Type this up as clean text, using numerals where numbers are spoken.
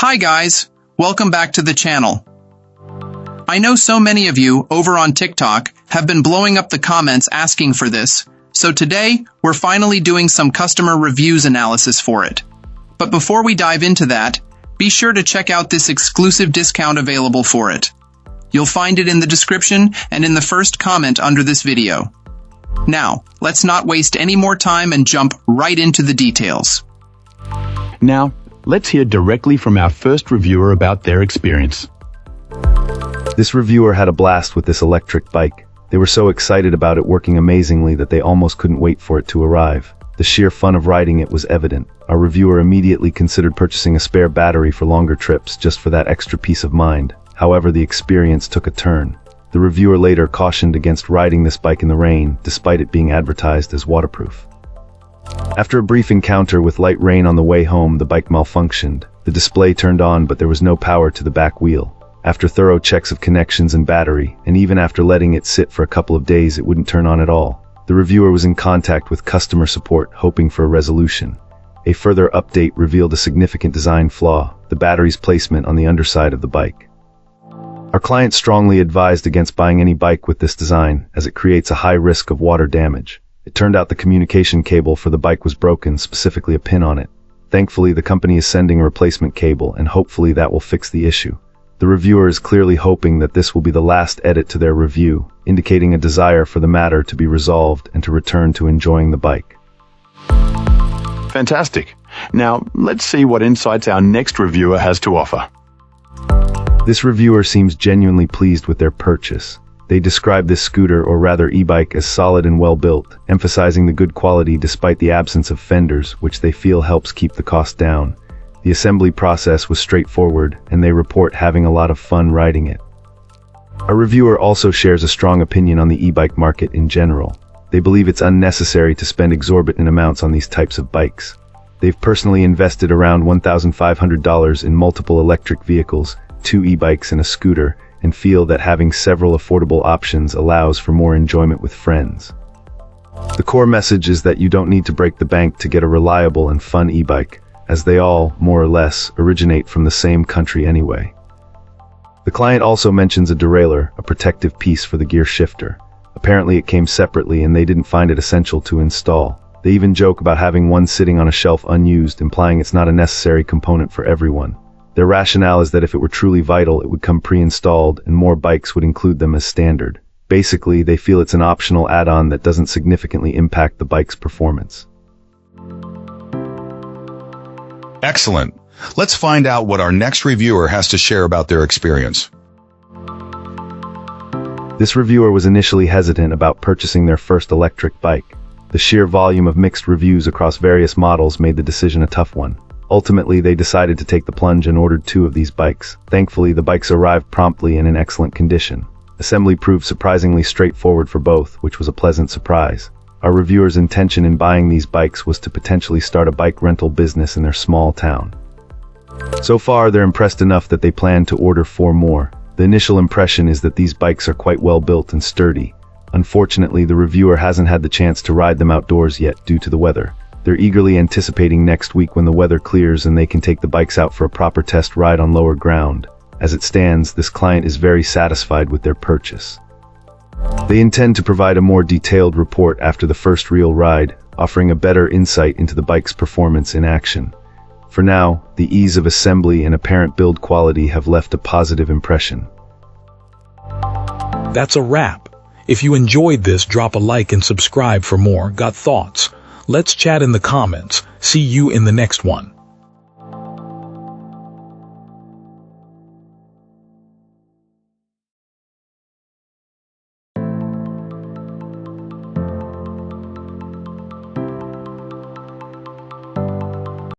Hi guys, welcome back to the channel. I know so many of you over on TikTok have been blowing up the comments asking for this, so today we're finally doing some customer reviews analysis for it. But before we dive into that, be sure to check out this exclusive discount available for it. You'll find it in the description and in the first comment under this video. Now, let's not waste any more time and jump right into the details. Now, let's hear directly from our first reviewer about their experience. This reviewer had a blast with this electric bike. They were so excited about it working amazingly that they almost couldn't wait for it to arrive. The sheer fun of riding it was evident. Our reviewer immediately considered purchasing a spare battery for longer trips just for that extra peace of mind. However, the experience took a turn. The reviewer later cautioned against riding this bike in the rain, despite it being advertised as waterproof. After a brief encounter with light rain on the way home, the bike malfunctioned. The display turned on, but there was no power to the back wheel. After thorough checks of connections and battery, and even after letting it sit for a couple of days, it wouldn't turn on at all. The reviewer was in contact with customer support, hoping for a resolution. A further update revealed a significant design flaw: the battery's placement on the underside of the bike. Our client strongly advised against buying any bike with this design, as it creates a high risk of water damage. It turned out the communication cable for the bike was broken, specifically a pin on it. Thankfully, the company is sending a replacement cable, and hopefully that will fix the issue. The reviewer is clearly hoping that this will be the last edit to their review, indicating a desire for the matter to be resolved and to return to enjoying the bike. Fantastic. Now, let's see what insights our next reviewer has to offer. This reviewer seems genuinely pleased with their purchase. They describe this scooter, or rather e-bike, as solid and well-built, emphasizing the good quality despite the absence of fenders, which they feel helps keep the cost down. The assembly process was straightforward, and they report having a lot of fun riding it. Our reviewer also shares a strong opinion on the e-bike market in general. They believe it's unnecessary to spend exorbitant amounts on these types of bikes. They've personally invested around $1,500 in multiple electric vehicles, 2 e-bikes and a scooter, and feel that having several affordable options allows for more enjoyment with friends. The core message is that you don't need to break the bank to get a reliable and fun e-bike, as they all, more or less, originate from the same country anyway. The client also mentions a derailleur, a protective piece for the gear shifter. Apparently it came separately and they didn't find it essential to install. They even joke about having one sitting on a shelf unused, implying it's not a necessary component for everyone. Their rationale is that if it were truly vital, it would come pre-installed and more bikes would include them as standard. Basically, they feel it's an optional add-on that doesn't significantly impact the bike's performance. Excellent. Let's find out what our next reviewer has to share about their experience. This reviewer was initially hesitant about purchasing their first electric bike. The sheer volume of mixed reviews across various models made the decision a tough one. Ultimately, they decided to take the plunge and ordered 2 of these bikes. Thankfully, the bikes arrived promptly and in excellent condition. Assembly proved surprisingly straightforward for both, which was a pleasant surprise. Our reviewer's intention in buying these bikes was to potentially start a bike rental business in their small town. So far, they're impressed enough that they plan to order 4 more. The initial impression is that these bikes are quite well built and sturdy. Unfortunately, the reviewer hasn't had the chance to ride them outdoors yet due to the weather. They're eagerly anticipating next week when the weather clears and they can take the bikes out for a proper test ride on lower ground. As it stands, this client is very satisfied with their purchase. They intend to provide a more detailed report after the first real ride, offering a better insight into the bike's performance in action. For now, the ease of assembly and apparent build quality have left a positive impression. That's a wrap. If you enjoyed this, drop a like and subscribe for more. Got thoughts? Let's chat in the comments. See you in the next one.